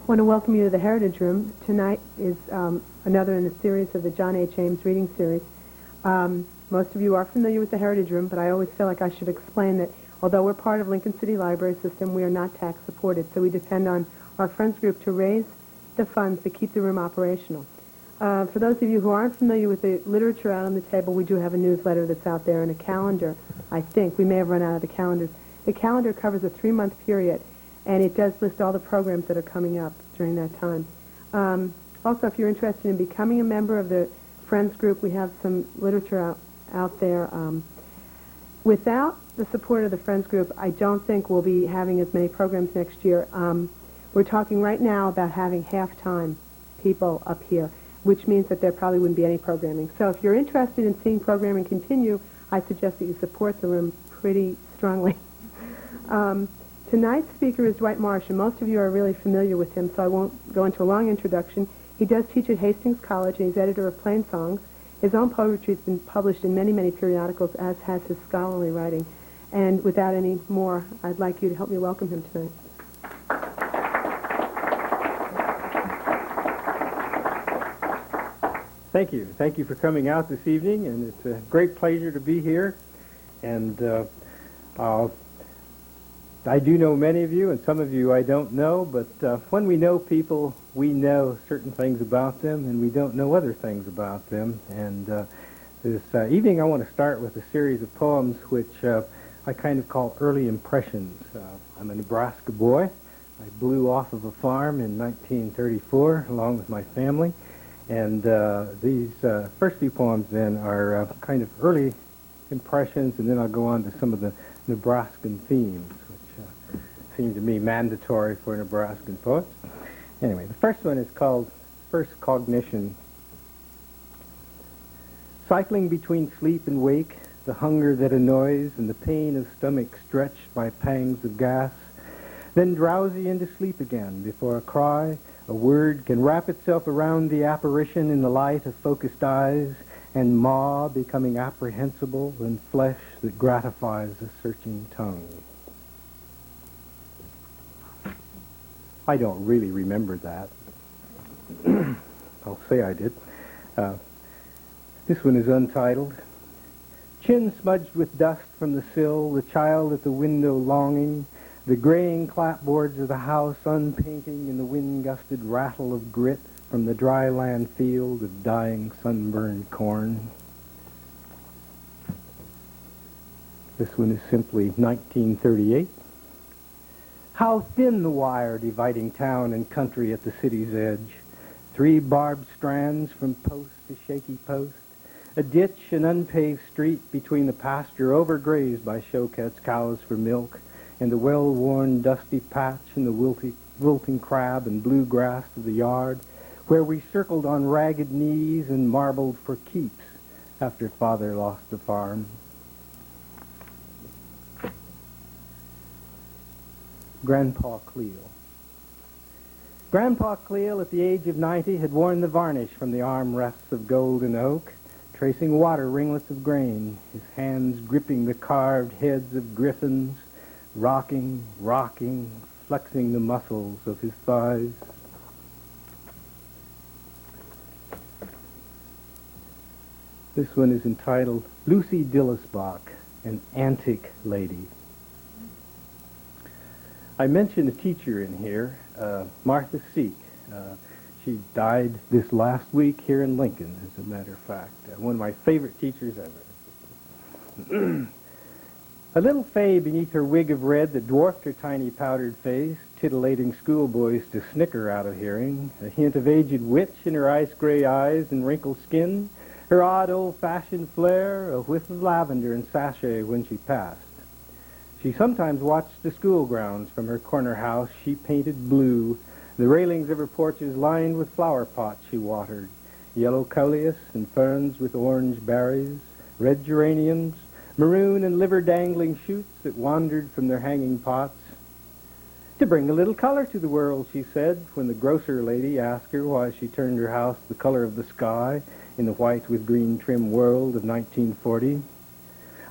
I want to welcome you to the Heritage Room. Tonight is another in the series of the John H. Ames reading series. Most of you are familiar with the Heritage Room, but I always feel like I should explain that although we're part of Lincoln City Library System, we are not tax supported, so we depend on our Friends Group to raise the funds to keep the room operational. For those of you who aren't familiar with the literature out on the table, we do have a newsletter that's out there and a calendar, I think. We may have run out of the calendars. The calendar covers a 3-month period, and it does list all the programs that are coming up during that time. Also, if you're interested in becoming a member of the Friends Group, we have some literature out there. Without the support of the Friends Group, I don't think we'll be having as many programs next year. We're talking right now about having half-time people up here, which means that there probably wouldn't be any programming. So if you're interested in seeing programming continue, I suggest that you support the room pretty strongly. Tonight's speaker is Dwight Marsh, and most of you are really familiar with him, so I won't go into a long introduction. He does teach at Hastings College, and he's editor of Plainsongs. His own poetry has been published in many, many periodicals, as has his scholarly writing. And without any more, I'd like you to help me welcome him tonight. Thank you. Thank you for coming out this evening, and it's a great pleasure to be here. And I do know many of you, and some of you I don't know, but when we know people, we know certain things about them, and we don't know other things about them. And this evening I want to start with a series of poems which I kind of call early impressions. I'm a Nebraska boy. I blew off of a farm in 1934 along with my family. And these first few poems then are kind of early impressions, and then I'll go on to some of the Nebraskan themes, which seem to me mandatory for Nebraskan poets. Anyway, the first one is called First Cognition. Cycling between sleep and wake, the hunger that annoys and the pain of stomach stretched by pangs of gas, then drowsy into sleep again before a cry, a word can wrap itself around the apparition in the light of focused eyes, and maw becoming apprehensible and flesh that gratifies a searching tongue. I don't really remember that. I'll say I did. This one is untitled. Chin smudged with dust from the sill, the child at the window longing, the graying clapboards of the house unpainting in the wind-gusted rattle of grit from the dry land field of dying sunburned corn. This one is simply 1938. How thin the wire dividing town and country at the city's edge. 3 barbed strands from post to shaky post. A ditch, an unpaved street between the pasture overgrazed by Chouquette's cows for milk, and the well-worn dusty patch and the wilting crab and bluegrass of the yard, where we circled on ragged knees and marbled for keeps after Father lost the farm. Grandpa Cleel. Grandpa Cleel, at the age of 90, had worn the varnish from the armrests of golden oak, tracing water ringlets of grain, his hands gripping the carved heads of griffins, rocking, flexing the muscles of his thighs. This one is entitled Lucy Dillisbach, an Antic Lady. I mentioned a teacher in here, Martha Seek. She died this last week here in Lincoln, as a matter of fact. One of my favorite teachers ever. A little fay beneath her wig of red that dwarfed her tiny powdered face, titillating schoolboys to snicker out of hearing, a hint of aged witch in her ice-gray eyes and wrinkled skin, her odd old-fashioned flair, a whiff of lavender and sachet when she passed. She sometimes watched the school grounds from her corner house she painted blue, the railings of her porches lined with flower pots she watered, yellow coleus and ferns with orange berries, red geraniums, maroon and liver-dangling shoots that wandered from their hanging pots. To bring a little color to the world, she said, when the grocer lady asked her why she turned her house the color of the sky in the white with green trim world of 1940.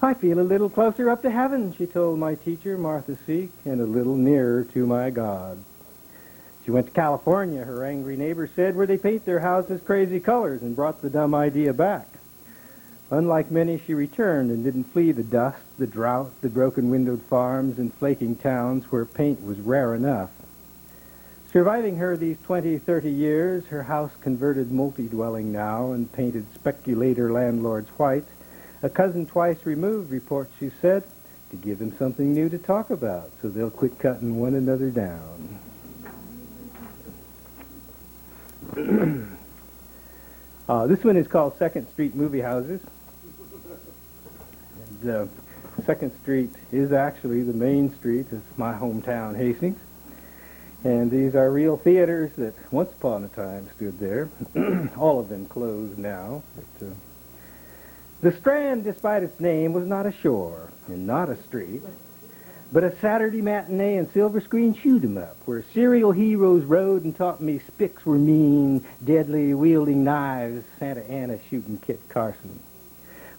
I feel a little closer up to heaven, she told my teacher, Martha Seek, and a little nearer to my God. She went to California, her angry neighbor said, where they paint their houses crazy colors, and brought the dumb idea back. Unlike many, she returned and didn't flee the dust, the drought, the broken-windowed farms and flaking towns where paint was rare enough. Surviving her these 20, 30 years, her house converted multi-dwelling now and painted speculator landlords white. A cousin twice removed, reports she said, to give them something new to talk about so they'll quit cutting one another down. This one is called Second Street Movie Houses. And, Second Street is actually the main street of my hometown, Hastings. And these are real theaters that once upon a time stood there. All of them closed now. But, the Strand, despite its name, was not a shore and not a street, but a Saturday matinee and silver screen shoot-'em-up where serial heroes rode and taught me spics were mean, deadly, wielding knives, Santa Anna shooting Kit Carson.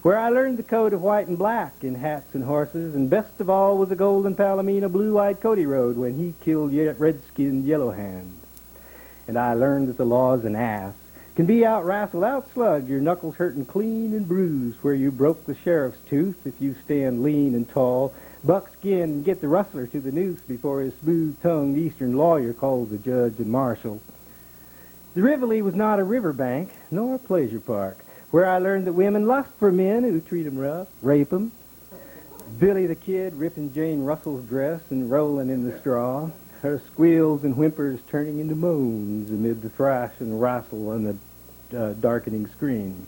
Where I learned the code of white and black in hats and horses, and best of all was the golden Palomino blue-eyed Cody rode when he killed red-skinned Yellow Hand. And I learned that the law's an ass, can be out-rassled, out-slugged, your knuckles hurting clean and bruised, where you broke the sheriff's tooth if you stand lean and tall, buckskin and get the rustler to the noose before his smooth-tongued eastern lawyer called the judge and marshal. The Rivoli was not a riverbank, nor a pleasure park, where I learned that women lust for men who treat 'em rough, rape 'em. Billy the Kid ripping Jane Russell's dress and rolling in the straw, her squeals and whimpers turning into moans amid the thrash and wrestle on the darkening screen.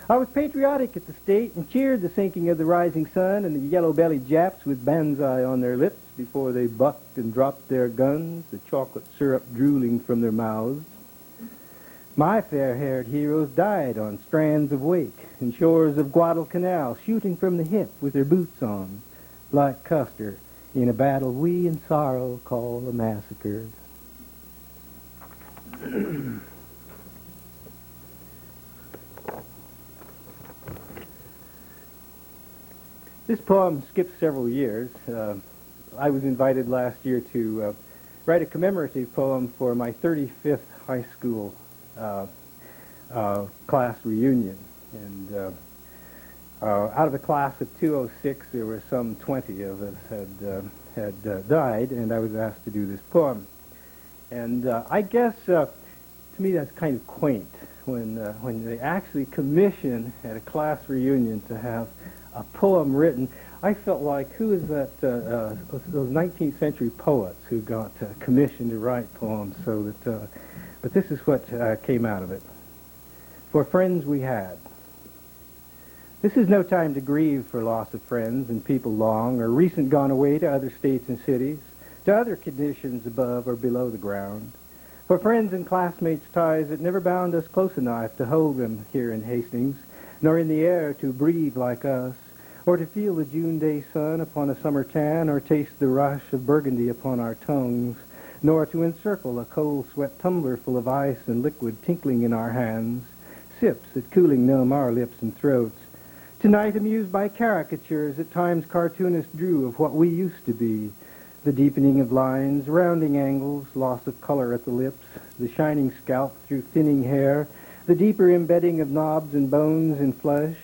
I was patriotic at the state and cheered the sinking of the rising sun and the yellow-bellied Japs with banzai on their lips before they bucked and dropped their guns, the chocolate syrup drooling from their mouths. My fair-haired heroes died on strands of wake and shores of Guadalcanal, shooting from the hip with their boots on, like Custer, in a battle we in sorrow call a massacre. This poem skips several years. I was invited last year to write a commemorative poem for my 35th high school class reunion. And out of a class of 206, there were some 20 of us had died, and I was asked to do this poem. And I guess, to me, that's kind of quaint when they actually commission at a class reunion to have a poem written. I felt like, who is that, those 19th century poets who got commissioned to write poems, so that, but this is what came out of it. For friends we had. This is no time to grieve for loss of friends and people long or recent gone away to other states and cities, to other conditions above or below the ground. For friends and classmates' ties that never bound us close enough to hold them here in Hastings, nor in the air to breathe like us, or to feel the June day sun upon a summer tan, or taste the rush of burgundy upon our tongues, nor to encircle a cold sweat tumbler full of ice and liquid tinkling in our hands, sips that cooling numb our lips and throats. Tonight amused by caricatures at times cartoonists drew of what we used to be, the deepening of lines, rounding angles, loss of color at the lips, the shining scalp through thinning hair, the deeper embedding of knobs and bones in flesh.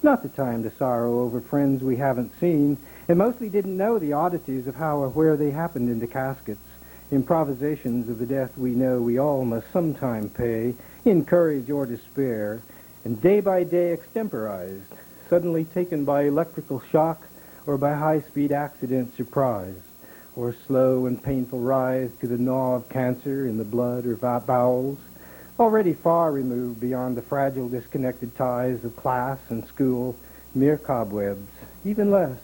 Not the time to sorrow over friends we haven't seen, and mostly didn't know the oddities of how or where they happened into caskets, improvisations of the death we know we all must sometime pay, in courage or despair, and day by day extemporized, suddenly taken by electrical shock or by high-speed accident surprised, or slow and painful rise to the gnaw of cancer in the blood or bowels, already far removed beyond the fragile, disconnected ties of class and school, mere cobwebs, even less,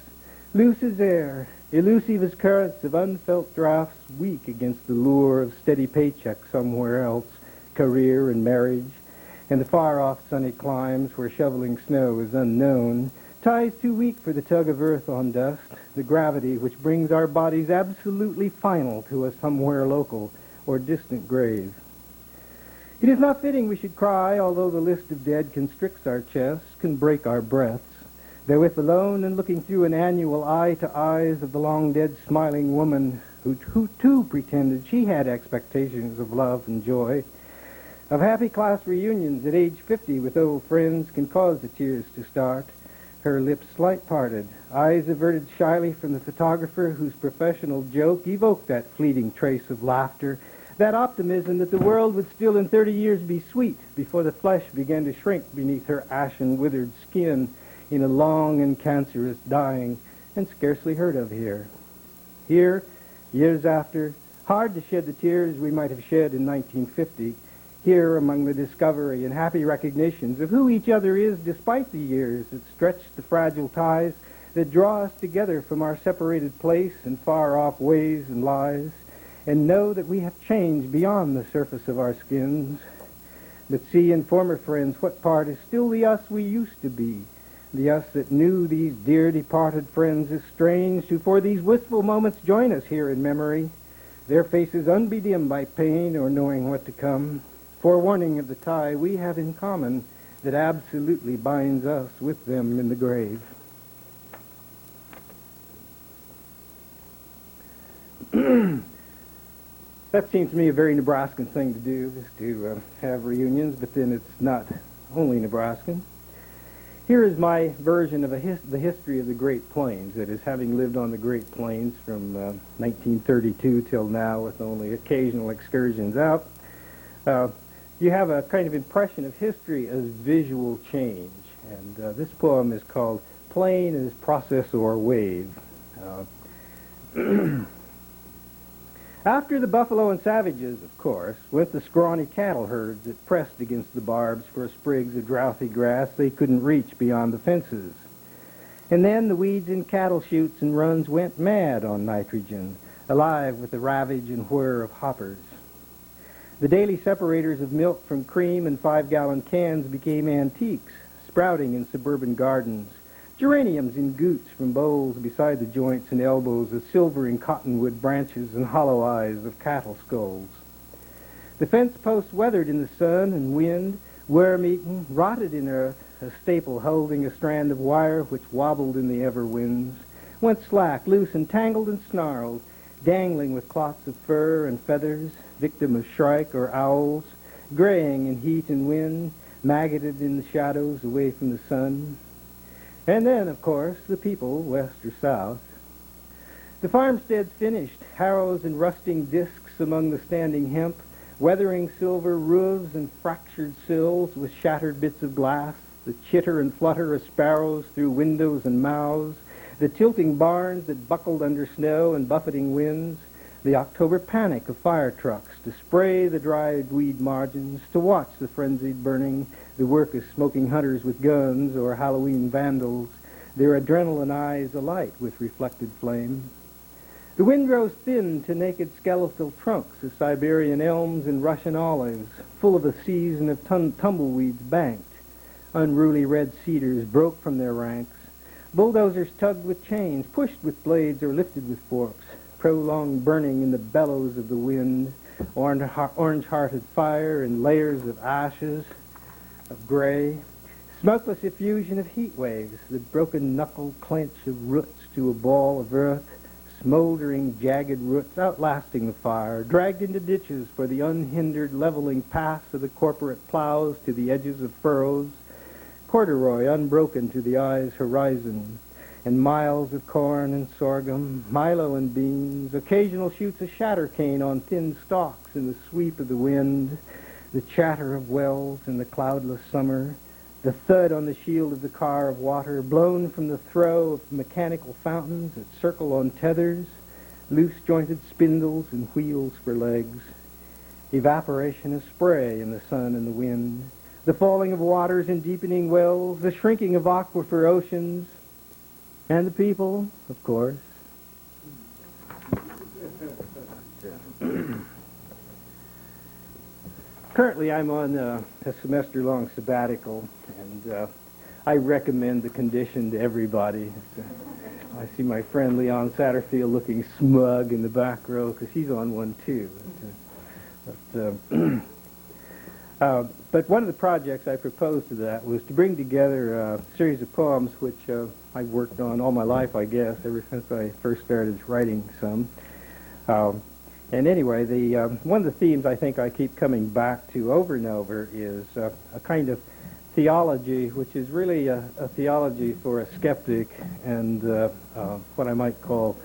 loose as air, elusive as currents of unfelt drafts, weak against the lure of steady paycheck somewhere else, career and marriage, and the far-off sunny climes where shoveling snow is unknown, ties too weak for the tug of earth on dust, the gravity which brings our bodies absolutely final to a somewhere local or distant grave. It is not fitting we should cry, although the list of dead constricts our chests, can break our breaths, though if alone and looking through an annual eye to eyes of the long-dead smiling woman who too pretended she had expectations of love and joy, of happy class reunions at age 50 with old friends can cause the tears to start. Her lips slight parted, eyes averted shyly from the photographer whose professional joke evoked that fleeting trace of laughter, that optimism that the world would still in 30 years be sweet before the flesh began to shrink beneath her ashen, withered skin in a long and cancerous dying, and scarcely heard of here. Here, years after, hard to shed the tears we might have shed in 1950, here among the discovery and happy recognitions of who each other is despite the years that stretch the fragile ties that draw us together from our separated place and far-off ways and lives, and know that we have changed beyond the surface of our skins, but see in former friends what part is still the us we used to be, the us that knew these dear departed friends estranged, who for these wistful moments join us here in memory, their faces unbedimmed by pain or knowing what to come, forewarning of the tie we have in common that absolutely binds us with them in the grave. That seems to me a very Nebraskan thing to do, is to have reunions, but then it's not only Nebraskan. Here is my version of the history of the Great Plains, that is, having lived on the Great Plains from 1932 till now with only occasional excursions out. You have a kind of impression of history as visual change, and this poem is called Plain as Process or Wave. After the buffalo and savages, of course, went the scrawny cattle herds that pressed against the barbs for sprigs of droughty grass they couldn't reach beyond the fences. And then the weeds in cattle chutes and runs went mad on nitrogen, alive with the ravage and whir of hoppers. The daily separators of milk from cream in 5-gallon cans became antiques, sprouting in suburban gardens, geraniums in goots from bowls beside the joints and elbows of silvering cottonwood branches and hollow eyes of cattle skulls. The fence posts weathered in the sun and wind, worm-eaten, rotted in earth, a staple holding a strand of wire which wobbled in the ever winds, went slack, loose and tangled and snarled, dangling with clots of fur and feathers, victim of shrike or owls, graying in heat and wind, maggoted in the shadows away from the sun. And then, of course, the people, west or south. The farmsteads finished, harrows and rusting discs among the standing hemp, weathering silver roofs and fractured sills with shattered bits of glass, the chitter and flutter of sparrows through windows and mouths, the tilting barns that buckled under snow and buffeting winds, the October panic of fire trucks to spray the dried weed margins, to watch the frenzied burning, the work of smoking hunters with guns or Halloween vandals, their adrenaline eyes alight with reflected flame. The wind grows thin to naked skeletal trunks of Siberian elms and Russian olives, full of a season of tumbleweeds banked. Unruly red cedars broke from their ranks. Bulldozers tugged with chains, pushed with blades, or lifted with forks. Prolonged burning in the bellows of the wind, orange-hearted fire in layers of ashes, of gray, smokeless effusion of heat waves, the broken knuckle clench of roots to a ball of earth, smoldering jagged roots outlasting the fire, dragged into ditches for the unhindered leveling paths of the corporate plows to the edges of furrows, corduroy unbroken to the eye's horizon, and miles of corn and sorghum, milo and beans, occasional shoots of shattercane on thin stalks in the sweep of the wind, the chatter of wells in the cloudless summer, the thud on the shield of the car of water, blown from the throw of mechanical fountains that circle on tethers, loose-jointed spindles and wheels for legs, evaporation of spray in the sun and the wind, the falling of waters in deepening wells, the shrinking of aquifer oceans, and the people, of course. Currently, I'm on a semester-long sabbatical, and I recommend the condition to everybody. I see my friend Leon Satterfield looking smug in the back row because he's on one too. But one of the projects I proposed to that was to bring together a series of poems which I've worked on all my life, I guess, ever since I first started writing some. And anyway, one of the themes I think I keep coming back to over and over is a kind of theology, which is really a theology for a skeptic and what I might call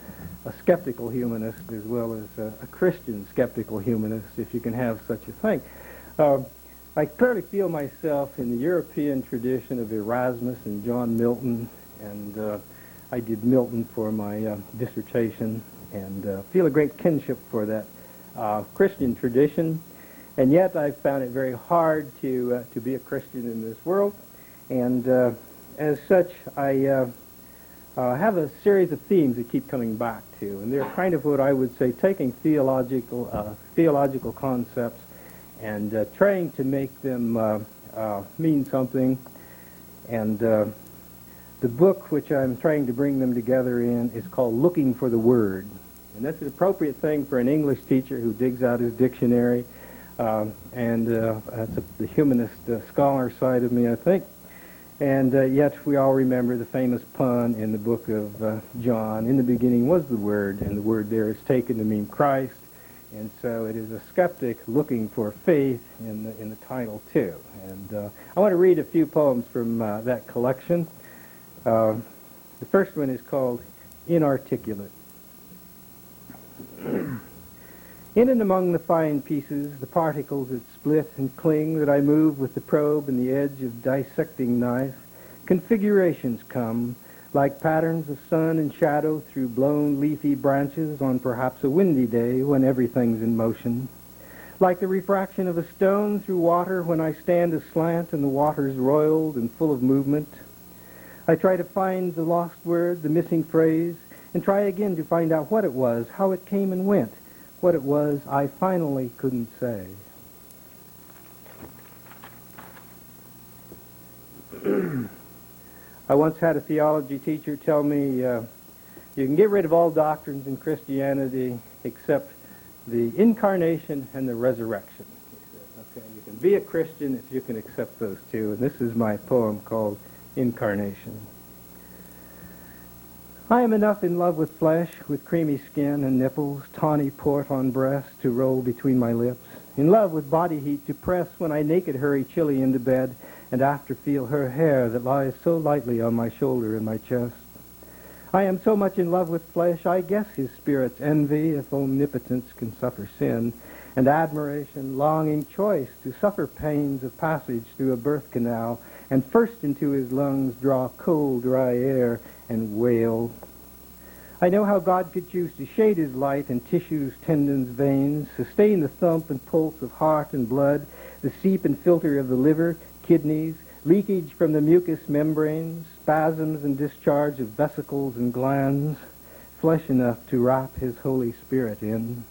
a skeptical humanist as well as a Christian skeptical humanist, if you can have such a thing. I clearly feel myself in the European tradition of Erasmus and John Milton, and I did Milton for my dissertation, and feel a great kinship for that Christian tradition. And yet I've found it very hard to be a Christian in this world, and as such I have a series of themes that keep coming back to, and they're kind of what I would say taking theological concepts and trying to make them mean something. And the book which I'm trying to bring them together in is called Looking for the Word, and that's an appropriate thing for an English teacher who digs out his dictionary. And that's the humanist scholar side of me, I think. And yet we all remember the famous pun in the book of John, in the beginning was the Word, and the Word there is taken to mean Christ. And so it is a skeptic looking for faith in the title, too. And I want to read a few poems from that collection. The first one is called Inarticulate. In and among the fine pieces, the particles that split and cling, that I move with the probe and the edge of dissecting knife, configurations come, like patterns of sun and shadow through blown leafy branches on perhaps a windy day when everything's in motion, like the refraction of a stone through water when I stand aslant and the water's roiled and full of movement. I try to find the lost word, the missing phrase, and try again to find out what it was, how it came and went, what it was I finally couldn't say. I once had a theology teacher tell me, you can get rid of all doctrines in Christianity except the incarnation and the resurrection. He said, okay, you can be a Christian if you can accept those two. And this is my poem called Incarnation. I am enough in love with flesh, with creamy skin and nipples, tawny port on breast to roll between my lips, in love with body heat to press when I naked hurry chilly into bed, and after feel her hair that lies so lightly on my shoulder and my chest. I am so much in love with flesh, I guess his spirit's envy, if omnipotence can suffer sin, and admiration, longing, choice to suffer pains of passage through a birth canal, and first into his lungs draw cold, dry air, and wail. I know how God could choose to shade his light in tissues, tendons, veins, sustain the thump and pulse of heart and blood, the seep and filter of the liver, kidneys, leakage from the mucous membranes, spasms and discharge of vesicles and glands, flesh enough to wrap his Holy Spirit in.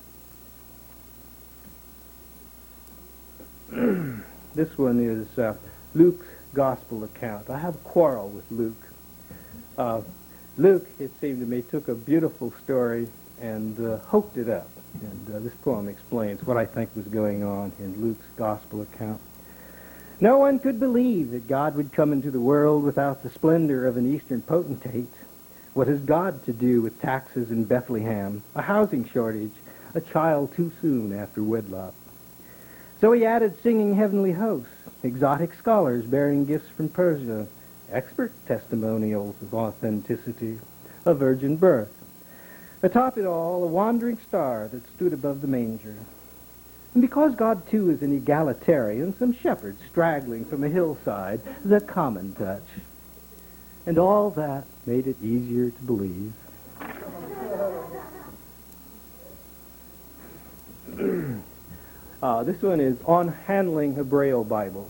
This one is Luke's Gospel account. I have a quarrel with Luke. Luke, it seemed to me, took a beautiful story and hoked it up. And this poem explains what I think was going on in Luke's Gospel account. No one could believe that God would come into the world without the splendor of an Eastern potentate. What has God to do with taxes in Bethlehem, a housing shortage, a child too soon after wedlock? So he added singing heavenly hosts, exotic scholars bearing gifts from Persia, expert testimonials of authenticity, a virgin birth. Atop it all, a wandering star that stood above the manger. And because God, too, is an egalitarian, some shepherds straggling from a hillside, the common touch. And all that made it easier to believe. This one is On Handling a Braille Bible.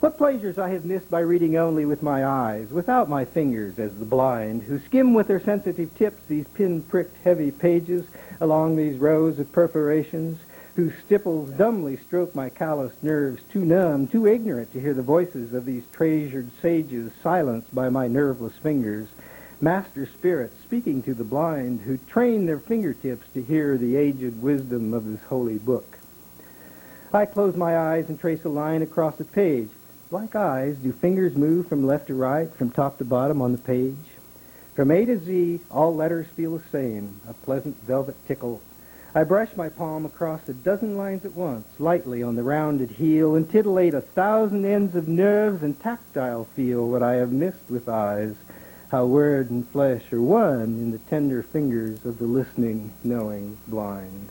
What pleasures I have missed by reading only with my eyes, without my fingers as the blind, who skim with their sensitive tips these pin-pricked heavy pages along these rows of perforations, whose stipples dumbly stroke my calloused nerves, too numb, too ignorant to hear the voices of these treasured sages silenced by my nerveless fingers, master spirits speaking to the blind, who train their fingertips to hear the aged wisdom of this holy book. I close my eyes and trace a line across a page. Like eyes, do fingers move from left to right, from top to bottom on the page? From A to Z, all letters feel the same, a pleasant velvet tickle. I brush my palm across a dozen lines at once, lightly on the rounded heel, and titillate 1,000 ends of nerves and tactile feel what I have missed with eyes, how word and flesh are one in the tender fingers of the listening, knowing blind.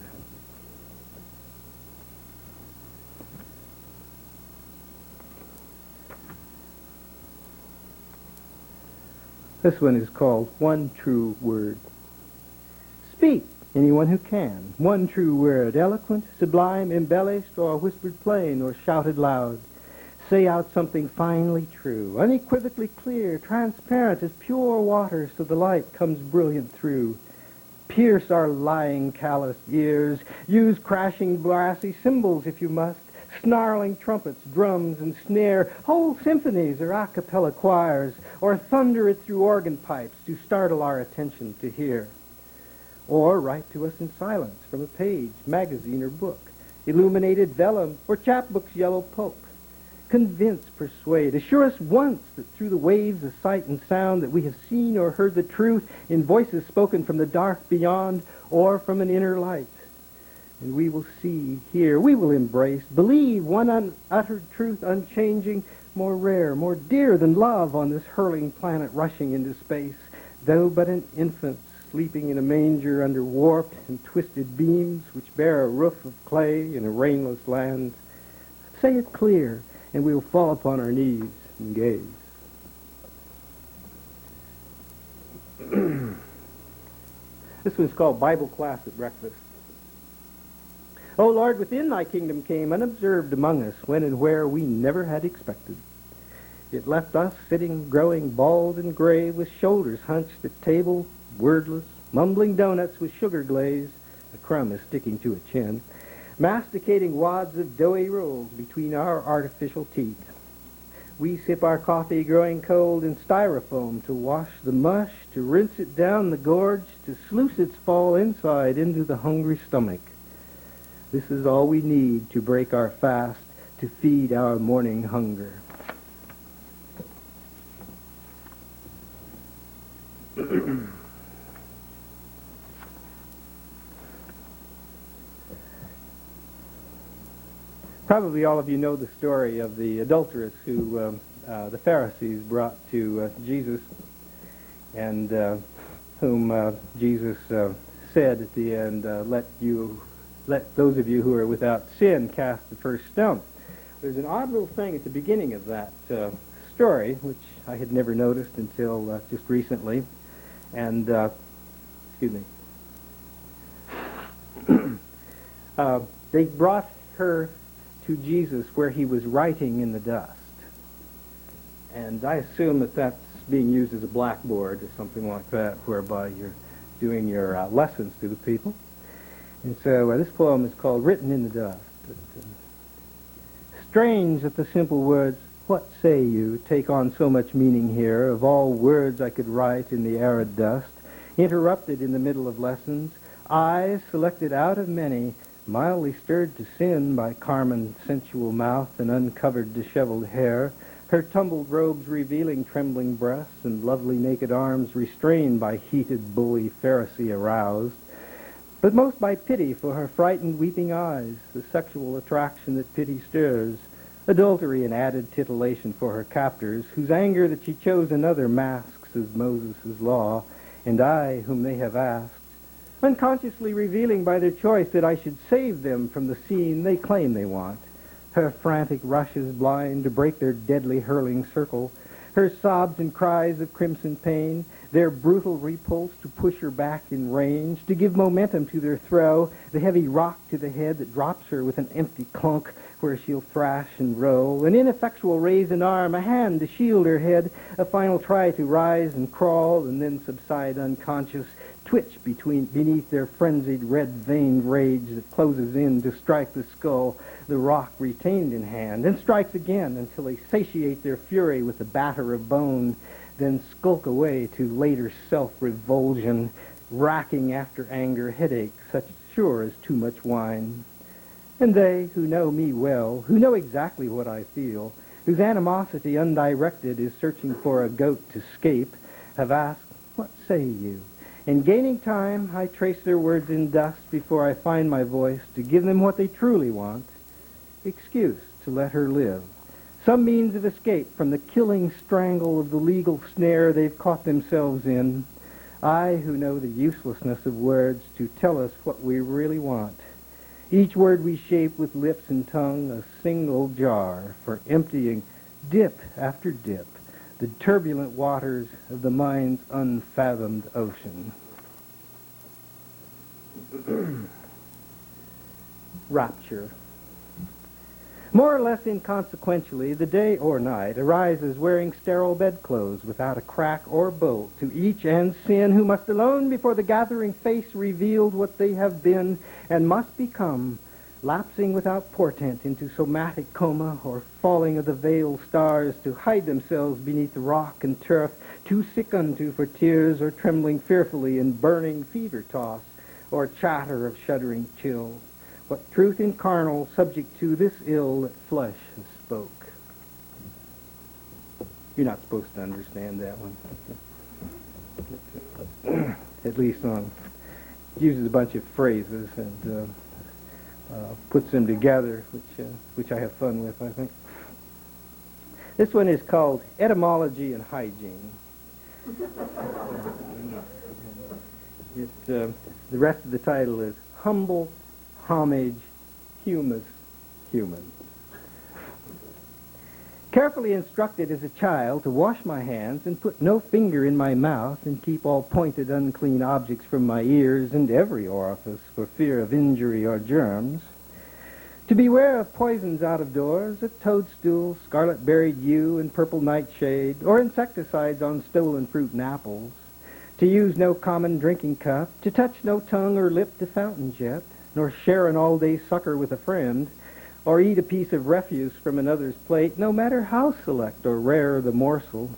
This one is called One True Word. Speak, anyone who can. One true word, eloquent, sublime, embellished, or whispered plain, or shouted loud. Say out something finely true, unequivocally clear, transparent as pure water, so the light comes brilliant through. Pierce our lying, calloused ears. Use crashing, brassy cymbals if you must. Snarling trumpets, drums, and snare, whole symphonies or a cappella choirs, or thunder it through organ pipes to startle our attention to hear. Or write to us in silence from a page, magazine, or book, illuminated vellum, or chapbook's yellow pulp. Convince, persuade, assure us once that through the waves of sight and sound that we have seen or heard the truth in voices spoken from the dark beyond or from an inner light. And we will see, hear, we will embrace, believe one unuttered truth unchanging, more rare, more dear than love on this hurling planet rushing into space, though but an infant sleeping in a manger under warped and twisted beams which bear a roof of clay in a rainless land. Say it clear, and we will fall upon our knees and gaze. This one's called Bible Class at Breakfast. O Lord, within thy kingdom came unobserved among us when and where we never had expected. It left us sitting, growing bald and gray, with shoulders hunched at table, wordless, mumbling donuts with sugar glaze, a crumb is sticking to a chin, masticating wads of doughy rolls between our artificial teeth. We sip our coffee growing cold in styrofoam to wash the mush, to rinse it down the gorge, to sluice its fall inside into the hungry stomach. This is all we need to break our fast, to feed our morning hunger. Probably all of you know the story of the adulteress who the Pharisees brought to Jesus, and whom Jesus said at the end, let those of you who are without sin cast the first stone. There's an odd little thing at the beginning of that story, which I had never noticed until just recently. And, excuse me. They brought her to Jesus where he was writing in the dust. And I assume that that's being used as a blackboard or something like that, whereby you're doing your lessons to the people. And so this poem is called Written in the Dust. Strange that the simple words, what say you, take on so much meaning here. Of all words I could write in the arid dust, interrupted in the middle of lessons, eyes selected out of many, mildly stirred to sin by carmine sensual mouth and uncovered disheveled hair, her tumbled robes revealing trembling breasts and lovely naked arms restrained by heated bully Pharisee aroused, but most by pity for her frightened weeping eyes, the sexual attraction that pity stirs, adultery and added titillation for her captors, whose anger that she chose another masks as Moses' law, and I, whom they have asked, unconsciously revealing by their choice that I should save them from the scene they claim they want. Her frantic rushes blind to break their deadly hurling circle, her sobs and cries of crimson pain, their brutal repulse to push her back in range, to give momentum to their throw, the heavy rock to the head that drops her with an empty clunk where she'll thrash and roll, an ineffectual raise an arm, a hand to shield her head, a final try to rise and crawl and then subside unconscious, twitch beneath their frenzied red-veined rage that closes in to strike the skull, the rock retained in hand, and strikes again until they satiate their fury with the batter of bone, then skulk away to later self-revulsion, racking after anger headache such sure as too much wine. And they who know me well, who know exactly what I feel, whose animosity undirected is searching for a goat to scape, have asked, What say you? And gaining time, I trace their words in dust before I find my voice to give them what they truly want, excuse to let her live. Some means of escape from the killing strangle of the legal snare they've caught themselves in. I, who know the uselessness of words to tell us what we really want. Each word we shape with lips and tongue, a single jar for emptying dip after dip, the turbulent waters of the mind's unfathomed ocean. Rapture. More or less inconsequentially, the day or night arises wearing sterile bedclothes without a crack or bolt to each and sin who must alone before the gathering face revealed what they have been and must become, lapsing without portent into somatic coma or falling of the veiled stars to hide themselves beneath rock and turf, too sick unto for tears or trembling fearfully in burning fever toss or chatter of shuddering chill. What truth incarnal subject to this ill that flesh has spoke. You're not supposed to understand that one. At least on uses a bunch of phrases and puts them together, which I have fun with, I think. This one is called Etymology and Hygiene. The rest of the title is Humble, Homage, Humus, Human. Carefully instructed as a child to wash my hands and put no finger in my mouth and keep all pointed unclean objects from my ears and every orifice for fear of injury or germs, to beware of poisons out of doors, of toadstools, scarlet-berried yew and purple nightshade, or insecticides on stolen fruit and apples, to use no common drinking cup, to touch no tongue or lip to fountain jet, nor share an all-day supper with a friend, or eat a piece of refuse from another's plate, no matter how select or rare the morsel.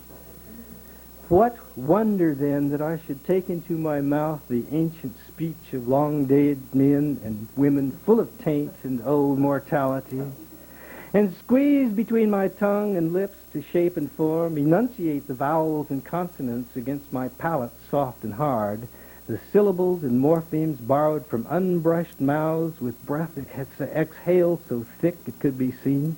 What wonder, then, that I should take into my mouth the ancient speech of long-dead men and women full of taint and old mortality, and squeeze between my tongue and lips to shape and form, enunciate the vowels and consonants against my palate soft and hard, the syllables and morphemes borrowed from unbrushed mouths with breath that exhaled so thick it could be seen,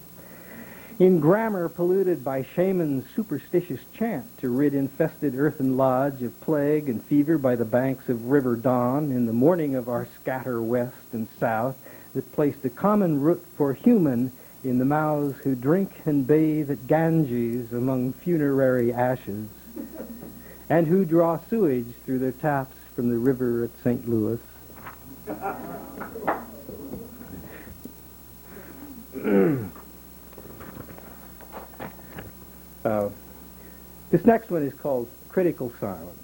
in grammar polluted by shaman's superstitious chant to rid infested earthen lodge of plague and fever by the banks of River Dawn in the morning of our scatter west and south that placed a common root for human in the mouths who drink and bathe at Ganges among funerary ashes, and who draw sewage through their taps from the river at St. Louis. This next one is called Critical Silence.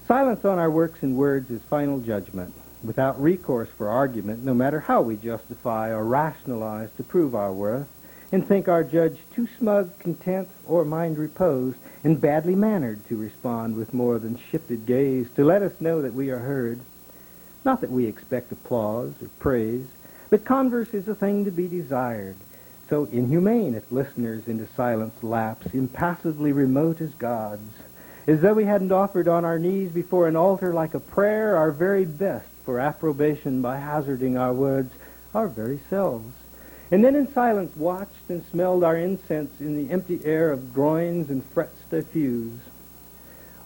Silence on our works and words is final judgment, without recourse for argument, no matter how we justify or rationalize to prove our worth, and think our judge too smug, content, or mind reposed, and badly mannered to respond with more than shifted gaze to let us know that we are heard. Not that we expect applause or praise, but converse is a thing to be desired, so inhumane if listeners into silence lapse, impassively remote as gods, as though we hadn't offered on our knees before an altar like a prayer our very best for approbation by hazarding our words, our very selves, and then in silence watched and smelled our incense in the empty air of groins and frets diffuse.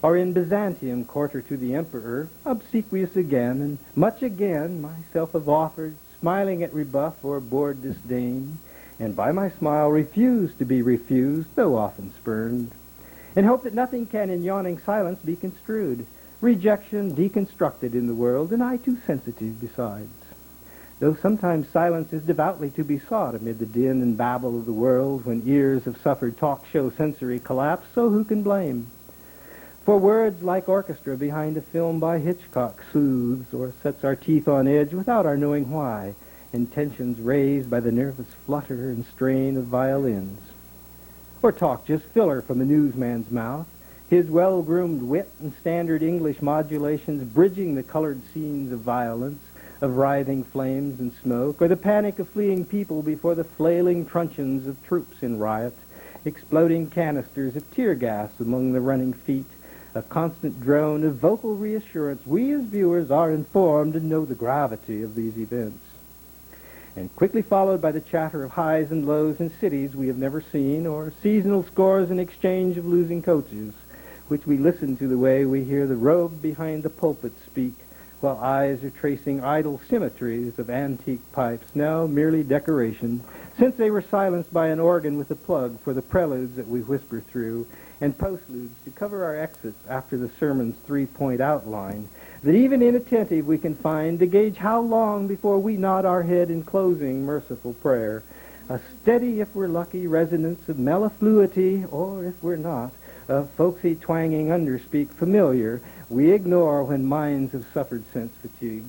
Or in Byzantium, courter to the emperor, obsequious again, and much again myself have offered, smiling at rebuff or bored disdain, and by my smile refused to be refused, though often spurned, and hope that nothing can in yawning silence be construed, rejection deconstructed in the world, and I too sensitive besides. Though sometimes silence is devoutly to be sought amid the din and babble of the world, when ears have suffered talk show sensory collapse, so who can blame? For words, like orchestra behind a film by Hitchcock, soothes or sets our teeth on edge without our knowing why, and tensions raised by the nervous flutter and strain of violins. Or talk just filler from a newsman's mouth, his well-groomed wit and standard English modulations bridging the colored scenes of violence, of writhing flames and smoke, or the panic of fleeing people before the flailing truncheons of troops in riot, exploding canisters of tear gas among the running feet, a constant drone of vocal reassurance. We as viewers are informed and know the gravity of these events. And quickly followed by the chatter of highs and lows in cities we have never seen, or seasonal scores in exchange of losing coaches, which we listen to the way we hear the robe behind the pulpit speak, while eyes are tracing idle symmetries of antique pipes, now merely decoration, since they were silenced by an organ with a plug for the preludes that we whisper through, and postludes to cover our exits after the sermon's three-point outline, that even inattentive we can find to gauge how long before we nod our head in closing merciful prayer. A steady, if we're lucky, resonance of mellifluity, or if we're not, of folksy twanging underspeak familiar, we ignore when minds have suffered sense fatigue.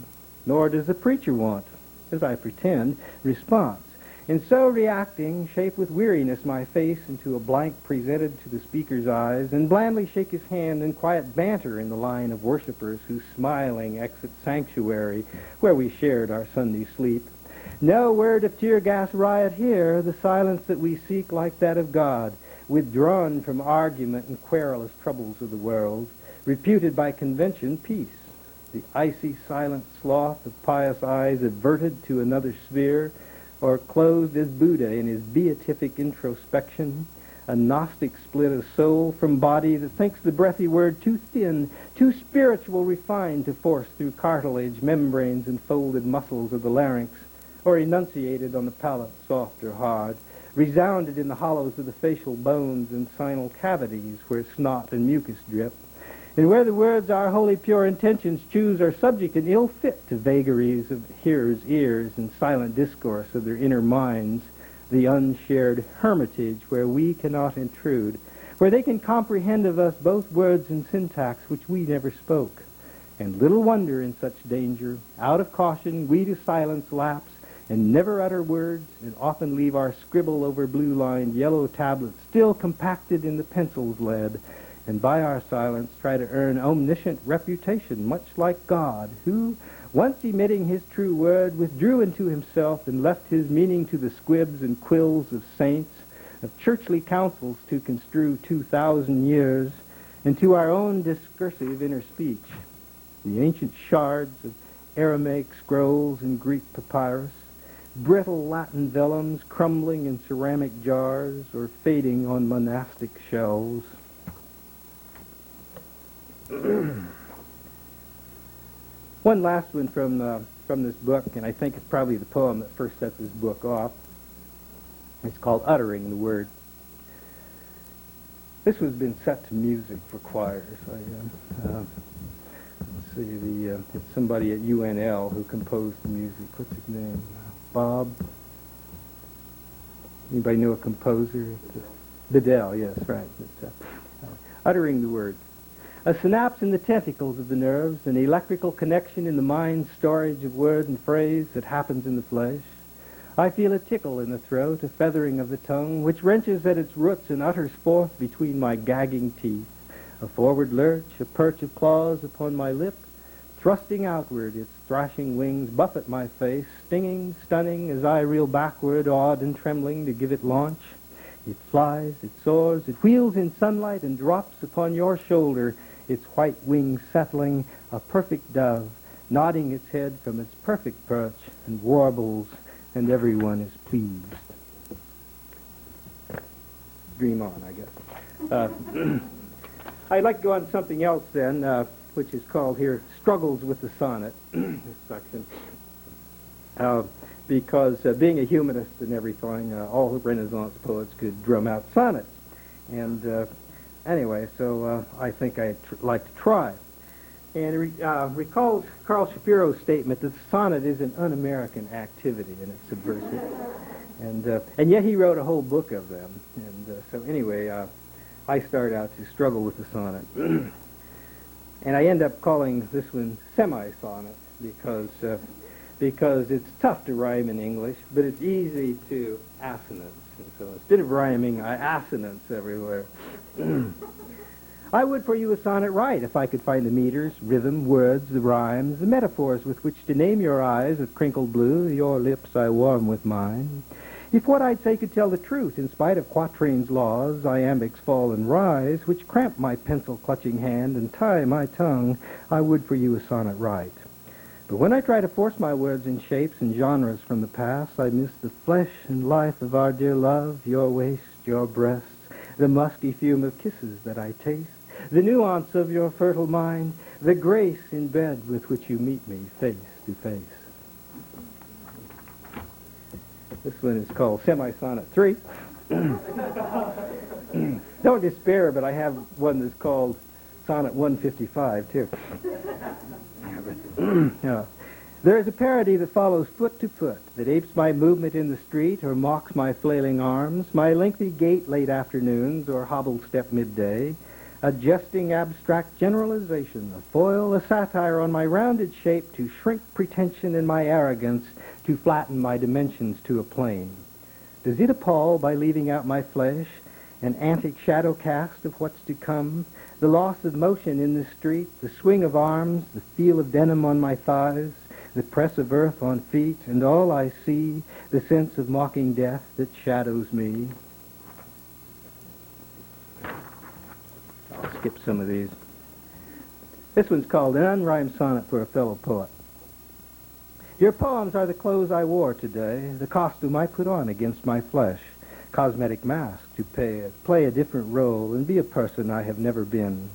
Nor does the preacher want, as I pretend, response. And so reacting, shape with weariness my face into a blank presented to the speaker's eyes, and blandly shake his hand in quiet banter in the line of worshippers who smiling exit sanctuary where we shared our Sunday sleep. No word of tear gas riot here, the silence that we seek like that of God, withdrawn from argument and querulous troubles of the world, reputed by convention peace. The icy silent sloth of pious eyes averted to another sphere, or closed as Buddha in his beatific introspection, a Gnostic split of soul from body that thinks the breathy word too thin, too spiritual refined to force through cartilage, membranes, and folded muscles of the larynx, or enunciated on the palate soft or hard, resounded in the hollows of the facial bones and sinal cavities where snot and mucus drip, and where the words our holy pure intentions choose are subject and ill fit to vagaries of hearers' ears and silent discourse of their inner minds, the unshared hermitage where we cannot intrude, where they can comprehend of us both words and syntax which we never spoke. And little wonder in such danger, out of caution we to silence lapse, and never utter words, and often leave our scribble over blue-lined yellow tablets still compacted in the pencil's lead, and by our silence try to earn omniscient reputation, much like God, who, once emitting his true word, withdrew into himself and left his meaning to the squibs and quills of saints, of churchly councils to construe 2,000 years, and to our own discursive inner speech, the ancient shards of Aramaic scrolls and Greek papyrus, brittle Latin vellums crumbling in ceramic jars or fading on monastic shelves. One last one from this book, and I think it's probably the poem that first set this book off. It's called Uttering the Word. This has been set to music for choirs. Let's see, it's somebody at UNL who composed the music. What's his name? Bob? Anybody know a composer? Bedell, yes, right. It's, Uttering the Word. A synapse in the tentacles of the nerves, an electrical connection in the mind's storage of word and phrase that happens in the flesh. I feel a tickle in the throat, a feathering of the tongue, which wrenches at its roots and utters forth between my gagging teeth. A forward lurch, a perch of claws upon my lip, thrusting outward, its thrashing wings buffet my face, stinging, stunning, as I reel backward, awed and trembling, to give it launch. It flies, it soars, it wheels in sunlight and drops upon your shoulder, its white wings settling, a perfect dove, nodding its head from its perfect perch, and warbles, and everyone is pleased. Dream on, I guess. I'd like to go on to something else then, which is called here Struggles with the Sonnet, this section. Because being a humanist and everything, all the Renaissance poets could drum out sonnets. And anyway, so I think I'd like to try. And it recalls Carl Shapiro's statement that the sonnet is an un-American activity and it's subversive. And yet he wrote a whole book of them. And so anyway, I start out to struggle with the sonnet. And I end up calling this one semi-sonnet because it's tough to rhyme in English, but it's easy to assonance. And so instead of rhyming, I assonance everywhere. I would for you a sonnet write if I could find the meters, rhythm, words, the rhymes, the metaphors with which to name your eyes of crinkled blue, your lips I warm with mine. If what I'd say could tell the truth, in spite of quatrains' laws, iambics fall and rise, which cramp my pencil-clutching hand and tie my tongue, I would for you a sonnet write. But when I try to force my words in shapes and genres from the past, I miss the flesh and life of our dear love, your waist, your breasts, the musky fume of kisses that I taste, the nuance of your fertile mind, the grace in bed with which you meet me face to face. This one is called Semi-Sonnet 3. Don't despair, but I have one that's called Sonnet 155, too. Yeah. There is a parody that follows foot to foot, that apes my movement in the street or mocks my flailing arms, my lengthy gait late afternoons or hobbled step midday, a jesting abstract generalization, a foil, a satire on my rounded shape to shrink pretension in my arrogance, to flatten my dimensions to a plane. Does it appall by leaving out my flesh, an antic shadow cast of what's to come, the loss of motion in the street, the swing of arms, the feel of denim on my thighs, the press of earth on feet, and all I see, the sense of mocking death that shadows me? I'll skip some of these. This one's called An Unrhymed Sonnet for a Fellow Poet. Your poems are the clothes I wore today, the costume I put on against my flesh, cosmetic mask to play a different role and be a person I have never been.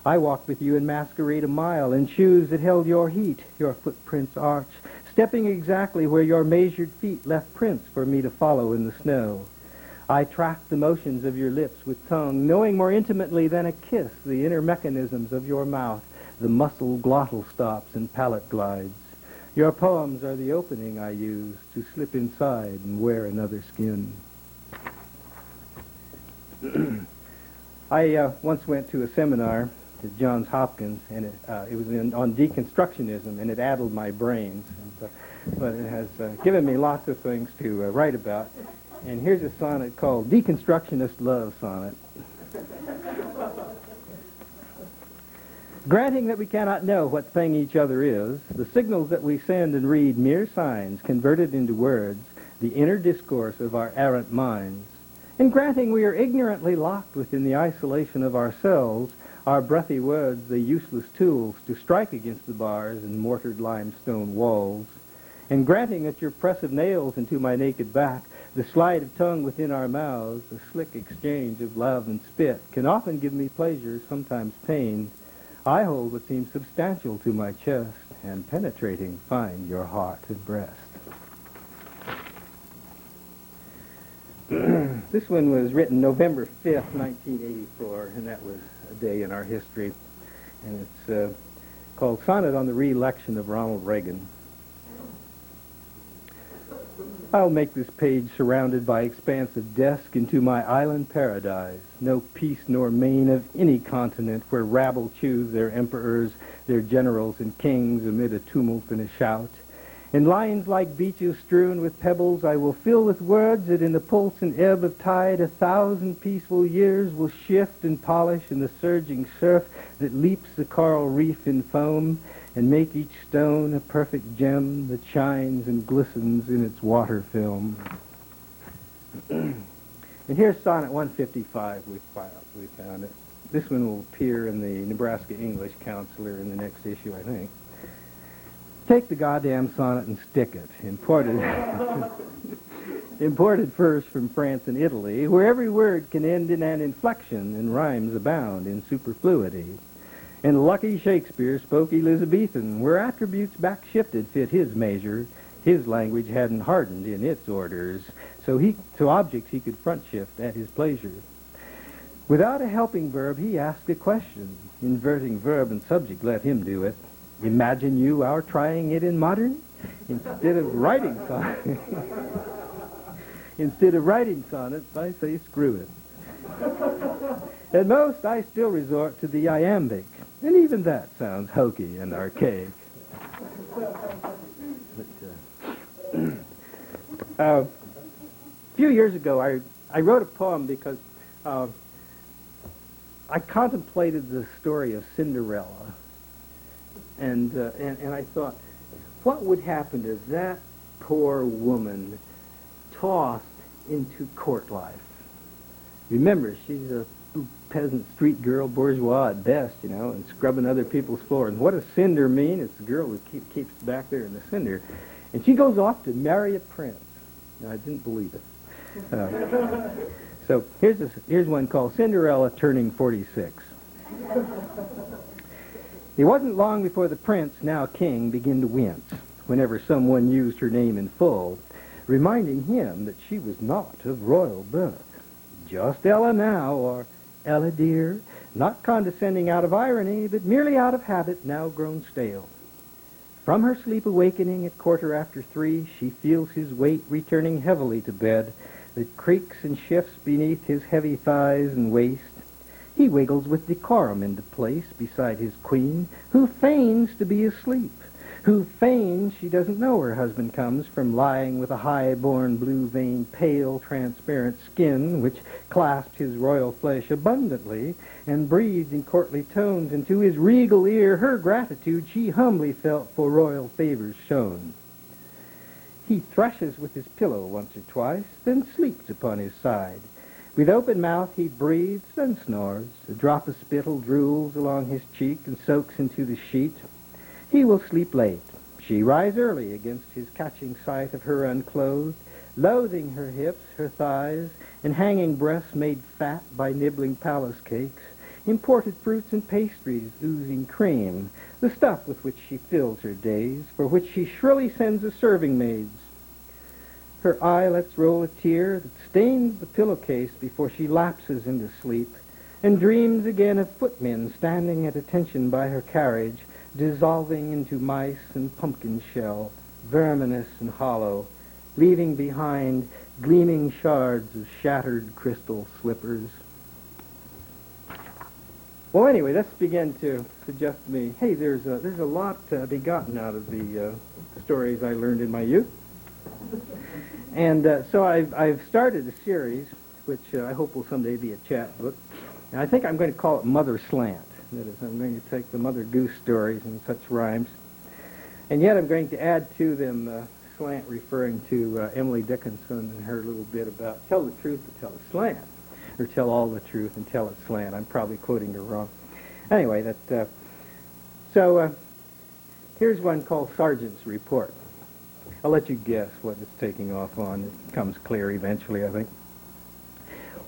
I walked with you in masquerade a mile in shoes that held your heat, your footprints arch, stepping exactly where your measured feet left prints for me to follow in the snow. I tracked the motions of your lips with tongue, knowing more intimately than a kiss the inner mechanisms of your mouth, the muscle glottal stops and palate glides. Your poems are the opening I use to slip inside and wear another skin. I once went to a seminar at Johns Hopkins, and it was on deconstructionism, and it addled my brains. But it has given me lots of things to write about. And here's a sonnet called Deconstructionist Love Sonnet. Granting that we cannot know what thing each other is, the signals that we send and read mere signs converted into words, the inner discourse of our errant minds. And granting we are ignorantly locked within the isolation of ourselves, our breathy words the useless tools to strike against the bars and mortared limestone walls. And granting that your press of nails into my naked back, the slide of tongue within our mouths, the slick exchange of love and spit, can often give me pleasure, sometimes pain, I hold what seems substantial to my chest, and penetrating find your heart and breast. This one was written November 5th, 1984, and that was a day in our history. And it's called Sonnet on the Re-Election of Ronald Reagan. I'll make this page surrounded by expansive desk into my island paradise, no peace nor main of any continent where rabble choose their emperors, their generals and kings amid a tumult and a shout. In lines like beaches strewn with pebbles, I will fill with words that in the pulse and ebb of tide 1,000 peaceful years will shift and polish in the surging surf that leaps the coral reef in foam, and make each stone a perfect gem that shines and glistens in its water film. And here's Sonnet 155. We found it. This one will appear in the Nebraska English Counselor in the next issue, I think. Take the goddamn sonnet and stick it. Imported first from France and Italy, where every word can end in an inflection and rhymes abound in superfluity. And lucky Shakespeare spoke Elizabethan, where attributes backshifted fit his measure. His language hadn't hardened in its orders, so objects he could front shift at his pleasure. Without a helping verb, he asked a question. Inverting verb and subject, let him do it. Imagine you are trying it in modern? Instead of writing sonnets, I say screw it. At most, I still resort to the iambic, and even that sounds hokey and archaic. A few years ago, I wrote a poem because I contemplated the story of Cinderella. And I thought, what would happen to that poor woman tossed into court life. Remember, she's a peasant street girl, bourgeois at best, and scrubbing other people's floors. And what does cinder mean? It's the girl who keeps back there in the cinder. And she goes off to marry a prince. Now, I didn't believe it. So here's one called Cinderella Turning 46. It wasn't long before the prince, now king, began to wince whenever someone used her name in full, reminding him that she was not of royal birth. Just Ella now, or Ella dear, not condescending out of irony, but merely out of habit now grown stale. From her sleep awakening at 3:15, she feels his weight returning heavily to bed, that creaks and shifts beneath his heavy thighs and waist. He wiggles with decorum into place beside his queen, who feigns to be asleep, who feigns she doesn't know her husband comes from lying with a high-born, blue-veined, pale, transparent skin which clasped his royal flesh abundantly and breathed in courtly tones into his regal ear her gratitude she humbly felt for royal favors shown. He thrashes with his pillow once or twice, then sleeps upon his side. With open mouth he breathes and snores. A drop of spittle drools along his cheek and soaks into the sheet. He will sleep late. She rise early against his catching sight of her unclothed, loathing her hips, her thighs, and hanging breasts made fat by nibbling palace cakes, imported fruits and pastries oozing cream, the stuff with which she fills her days, for which she shrilly sends the serving maids. Her eye lets roll a tear that stains the pillowcase before she lapses into sleep, and dreams again of footmen standing at attention by her carriage, dissolving into mice and pumpkin shell, verminous and hollow, leaving behind gleaming shards of shattered crystal slippers. Well, anyway, that's begun to suggest to me, hey, there's a lot to be gotten out of the stories I learned in my youth. And so I've started a series, which I hope will someday be a chapbook. And I think I'm going to call it Mother Slant. That is, I'm going to take the Mother Goose stories and such rhymes. And yet I'm going to add to them slant referring to Emily Dickinson and her little bit about tell the truth but tell a slant. Or tell all the truth and tell it slant. I'm probably quoting her wrong. Anyway, here's one called Sergeant's Report. I'll let you guess what it's taking off on. It comes clear eventually, I think.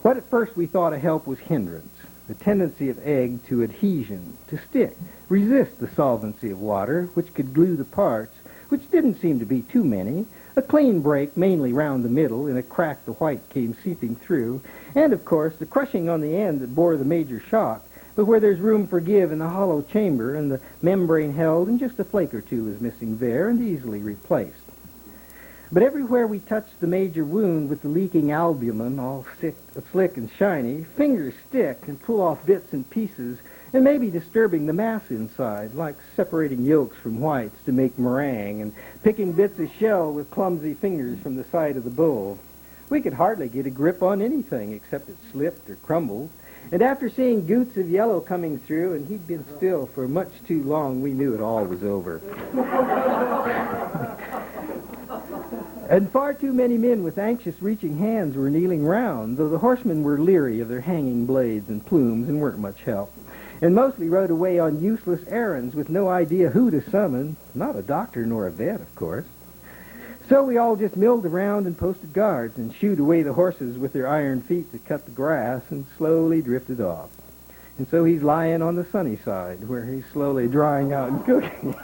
What at first we thought a help was hindrance, the tendency of egg to adhesion, to stick, resist the solvency of water, which could glue the parts, which didn't seem to be too many, a clean break mainly round the middle, in a crack the white came seeping through, and, of course, the crushing on the end that bore the major shock, but where there's room for give in the hollow chamber, and the membrane held, and just a flake or two is missing there, and easily replaced. But everywhere we touch the major wound with the leaking albumin, all slick and shiny, fingers stick and pull off bits and pieces, and maybe disturbing the mass inside, like separating yolks from whites to make meringue, and picking bits of shell with clumsy fingers from the side of the bowl. We could hardly get a grip on anything except it slipped or crumbled, and after seeing goots of yellow coming through, and he'd been still for much too long, we knew it all was over. And far too many men with anxious reaching hands were kneeling round, though the horsemen were leery of their hanging blades and plumes and weren't much help, and mostly rode away on useless errands with no idea who to summon, not a doctor nor a vet, of course. So we all just milled around and posted guards and shooed away the horses with their iron feet that cut the grass and slowly drifted off. And so he's lying on the sunny side, where he's slowly drying out and cooking.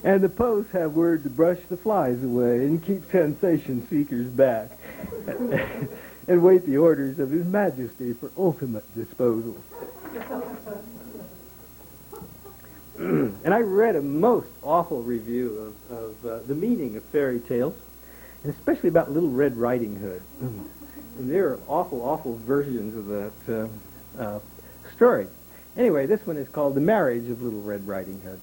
And the posts have word to brush the flies away and keep sensation seekers back and wait the orders of His Majesty for ultimate disposal. And I read a most awful review of the meaning of fairy tales, and especially about Little Red Riding Hood. And there are awful, awful versions of that story. Anyway, this one is called The Marriage of Little Red Riding Hood.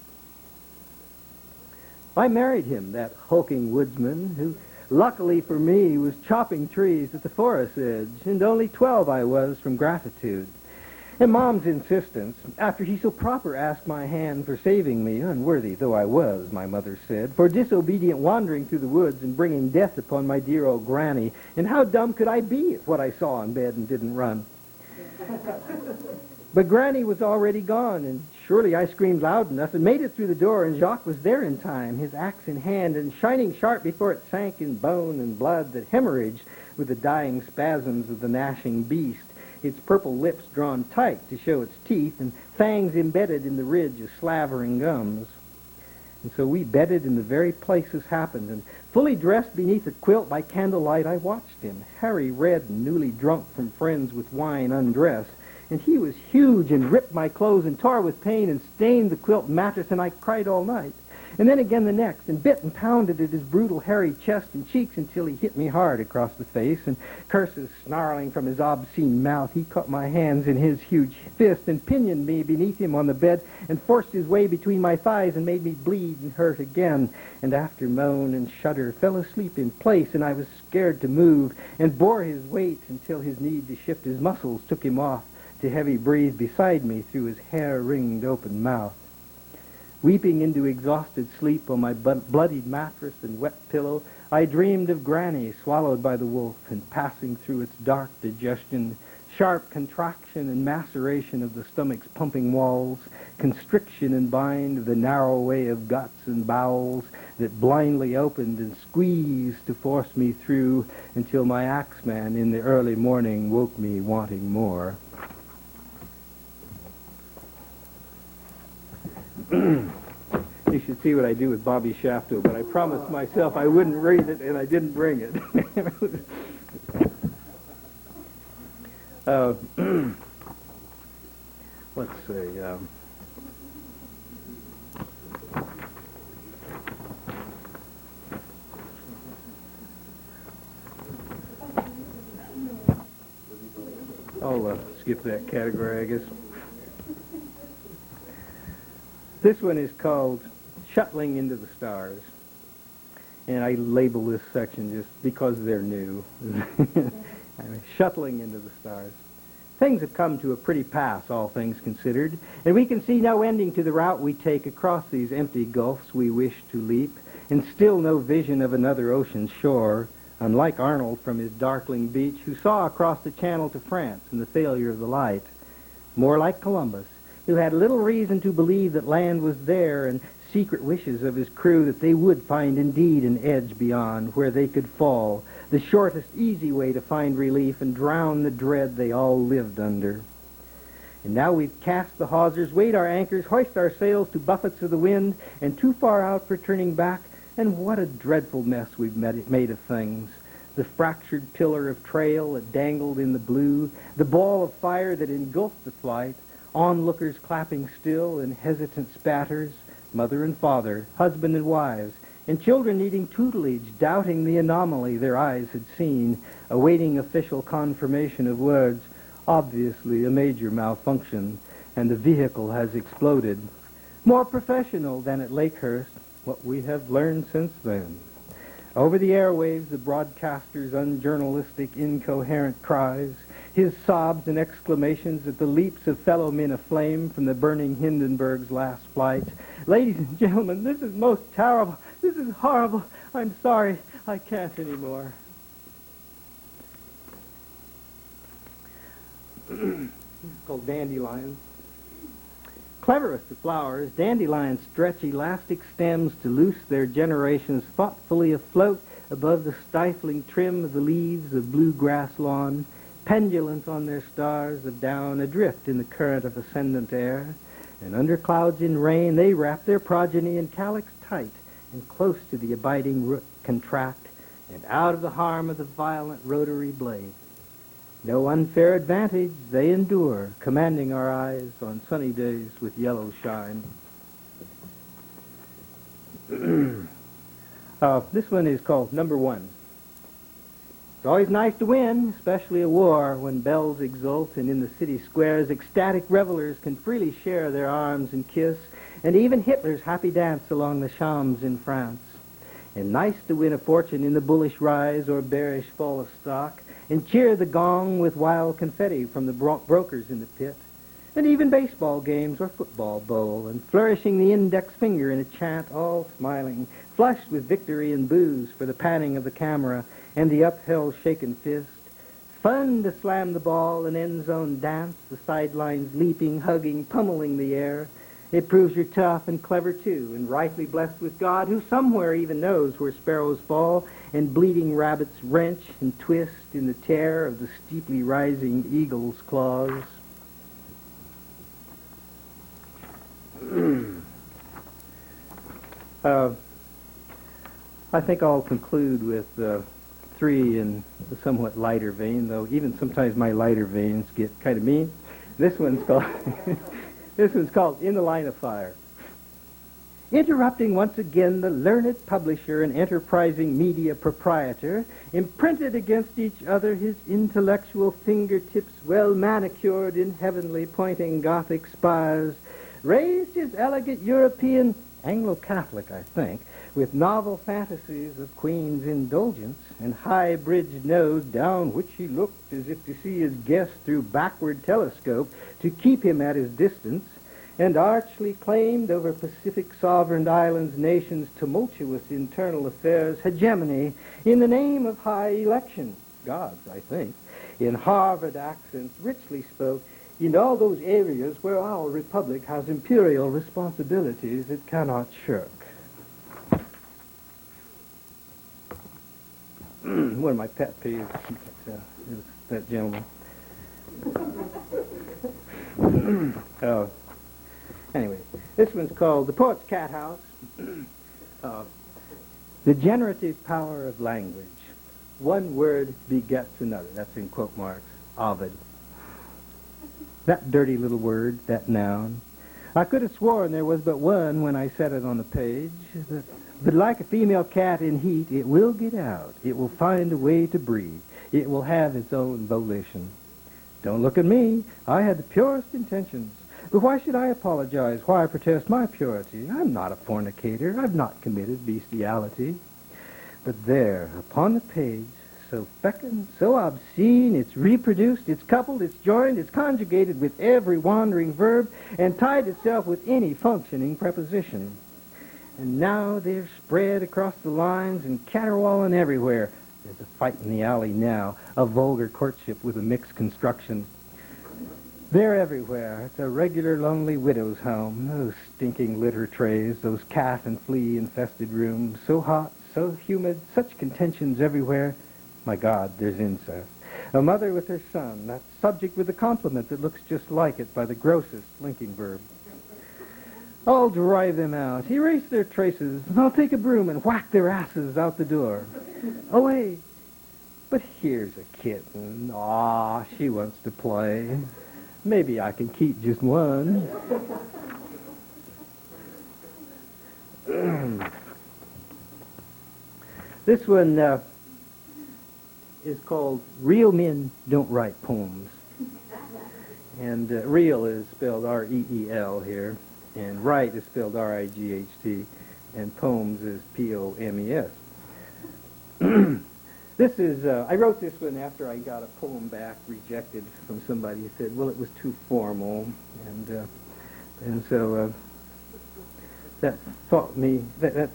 I married him, that hulking woodsman, who, luckily for me, was chopping trees at the forest edge, and only 12 I was from gratitude. And Mom's insistence, after he so proper asked my hand for saving me, unworthy though I was, my mother said, for disobedient wandering through the woods and bringing death upon my dear old granny, and how dumb could I be at what I saw in bed and didn't run? But Granny was already gone, and surely I screamed loud enough and made it through the door, and Jacques was there in time, his axe in hand, and shining sharp before it sank in bone and blood that hemorrhaged with the dying spasms of the gnashing beast, its purple lips drawn tight to show its teeth, and fangs embedded in the ridge of slavering gums. And so we bedded in the very place this happened, and fully dressed beneath a quilt by candlelight, I watched him, hairy red and newly drunk from friends with wine undressed. And he was huge and ripped my clothes and tore with pain and stained the quilt mattress, and I cried all night. And then again the next, and bit and pounded at his brutal hairy chest and cheeks until he hit me hard across the face, and curses snarling from his obscene mouth, he caught my hands in his huge fist and pinioned me beneath him on the bed and forced his way between my thighs and made me bleed and hurt again. And after moan and shudder, fell asleep in place, and I was scared to move, and bore his weight until his need to shift his muscles took him off to heavy breathe beside me through his hair-ringed open mouth. Weeping into exhausted sleep on my bloodied mattress and wet pillow, I dreamed of Granny swallowed by the wolf and passing through its dark digestion, sharp contraction and maceration of the stomach's pumping walls, constriction and bind of the narrow way of guts and bowels that blindly opened and squeezed to force me through until my axeman in the early morning woke me wanting more. You should see what I do with Bobby Shafto, but I promised myself I wouldn't read it, and I didn't bring it. Let's see. I'll skip that category, I guess. This one is called Shuttling into the Stars. And I label this section just because they're new. Shuttling into the stars. Things have come to a pretty pass, all things considered, and we can see no ending to the route we take across these empty gulfs we wish to leap, and still no vision of another ocean's shore, unlike Arnold from his darkling beach, who saw across the channel to France in the failure of the light. More like Columbus, who had little reason to believe that land was there, and secret wishes of his crew that they would find indeed an edge beyond where they could fall, the shortest easy way to find relief and drown the dread they all lived under. And now we've cast the hawsers, weighed our anchors, hoist our sails to buffets of the wind, and too far out for turning back, and what a dreadful mess we've made of things. The fractured pillar of trail that dangled in the blue, the ball of fire that engulfed the flight, onlookers clapping still in hesitant spatters, mother and father, husband and wives, and children needing tutelage, doubting the anomaly their eyes had seen, awaiting official confirmation of words, obviously a major malfunction, and the vehicle has exploded. More professional than at Lakehurst, what we have learned since then. Over the airwaves, the broadcaster's unjournalistic, incoherent cries, his sobs and exclamations at the leaps of fellow men aflame from the burning Hindenburg's last flight. Ladies and gentlemen, this is most terrible. This is horrible. I'm sorry. I can't anymore. It's called Dandelions. Cleverest of flowers, dandelions stretch elastic stems to loose their generations thoughtfully afloat above the stifling trim of the leaves of blue-grass lawn, pendulant on their stars of down, adrift in the current of ascendant air. And under clouds in rain they wrap their progeny in calyx tight and close to the abiding root contract, and out of the harm of the violent rotary blade. No unfair advantage they endure, commanding our eyes on sunny days with yellow shine. This one is called Number One. It's always nice to win, especially a war, when bells exult and in the city squares ecstatic revelers can freely share their arms and kiss, and even Hitler's happy dance along the Champs in France. And nice to win a fortune in the bullish rise or bearish fall of stock, and cheer the gong with wild confetti from the brokers in the pit. and even baseball games or football bowl, and flourishing the index finger in a chant, all smiling, flushed with victory and booze for the panning of the camera and the upheld shaken fist. Fun to slam the ball, an end zone dance, the sidelines leaping, hugging, pummeling the air. It proves you're tough and clever, too, and rightly blessed with God, who somewhere even knows where sparrows fall and bleeding rabbits wrench and twist in the tear of the steeply rising eagle's claws. I think I'll conclude with three in a somewhat lighter vein, though even sometimes my lighter veins get kind of mean. This one's called this one's called In the Line of Fire. Interrupting once again the learned publisher and enterprising media proprietor, imprinted against each other his intellectual fingertips well manicured in heavenly pointing Gothic spires, raised his elegant European, Anglo-Catholic I think, with novel fantasies of Queen's indulgence and high-bridged nose down which he looked as if to see his guest through backward telescope to keep him at his distance, and archly claimed over Pacific sovereign islands' nations' tumultuous internal affairs hegemony in the name of high election, God's, I think, in Harvard accents richly spoke in all those areas where our republic has imperial responsibilities it cannot shirk. One of my pet peeves is that gentleman. Anyway, this one's called The Poet's Cat House. The generative power of language. One word begets another. That's in quote marks, Ovid. That dirty little word, that noun. I could have sworn there was but one when I set it on the page. But like a female cat in heat, it will get out. It will find a way to breathe. It will have its own volition. Don't look at me. I had the purest intentions. But why should I apologize? Why protest my purity? I'm not a fornicator. I've not committed bestiality. But there, upon the page, so fecund, so obscene, it's reproduced, it's coupled, it's joined, it's conjugated with every wandering verb, and tied itself with any functioning preposition. And now they're spread across the lines and caterwauling everywhere. There's a fight in the alley now, a vulgar courtship with a mixed construction. They're everywhere. It's a regular lonely widow's home. Those stinking litter trays, those cat and flea-infested rooms, so hot, so humid, such contentions everywhere. My God, there's incest. A mother with her son, that subject with a complement that looks just like it by the grossest linking verb. I'll drive them out, erase their traces, and I'll take a broom and whack their asses out the door. Away. But here's a kitten. Aw, she wants to play. Maybe I can keep just one. This one is called Real Men Don't Write Poems. And real is spelled R-E-E-L here. And write is spelled R-I-G-H-T, and poems is P-O-M-E-S. This is, I wrote this one after I got a poem back rejected from somebody who said, well, it was too formal, and so that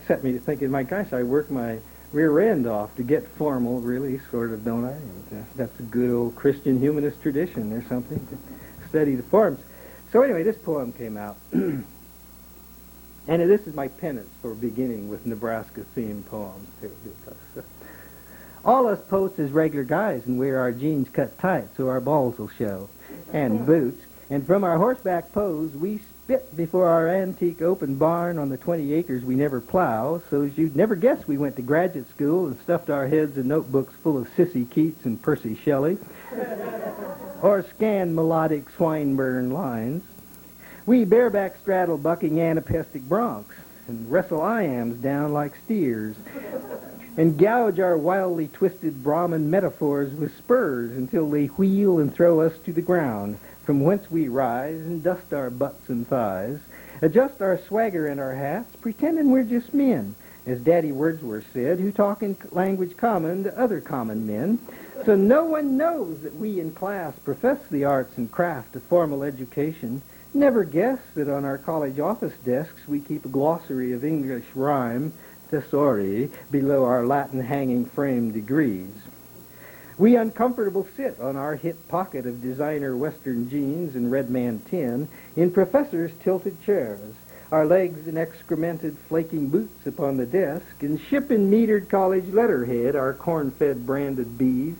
set me to thinking, my gosh, I work my rear end off to get formal, really, sort of, don't I? And, that's a good old Christian humanist tradition or something, to study the forms. So anyway, this poem came out, and this is my penance for beginning with Nebraska-themed poems. All us poets is regular guys and wear our jeans cut tight so our balls will show, and boots. And from our horseback pose, we spit before our antique open barn on the 20 acres we never plow, so as you'd never guess we went to graduate school and stuffed our heads in notebooks full of Sissy Keats and Percy Shelley. Or scan melodic Swinburne lines. We bareback straddle bucking anapestic broncs and wrestle iams down like steers and gouge our wildly twisted Brahmin metaphors with spurs until they wheel and throw us to the ground, from whence we rise and dust our butts and thighs, adjust our swagger in our hats, pretending we're just men, as Daddy Wordsworth said, who talk in language common to other common men, So no one knows that we in class profess the arts and craft of formal education. Never guess that on our college office desks we keep a glossary of English rhyme, thesauri, below our Latin hanging frame degrees. We uncomfortable sit on our hip pocket of designer Western jeans and Red Man tin in professors' tilted chairs, our legs in excremented flaking boots upon the desk, and ship in metered college letterhead our corn-fed branded beeves.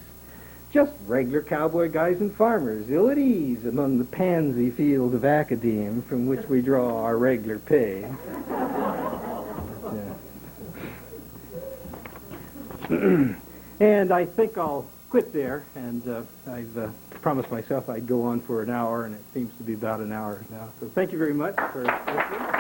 Just regular cowboy guys and farmers, ill at ease among the pansy field of academe from which we draw our regular pay. And I think I'll quit there, and I've promised myself I'd go on for an hour, and it seems to be about an hour now. So thank you very much for listening.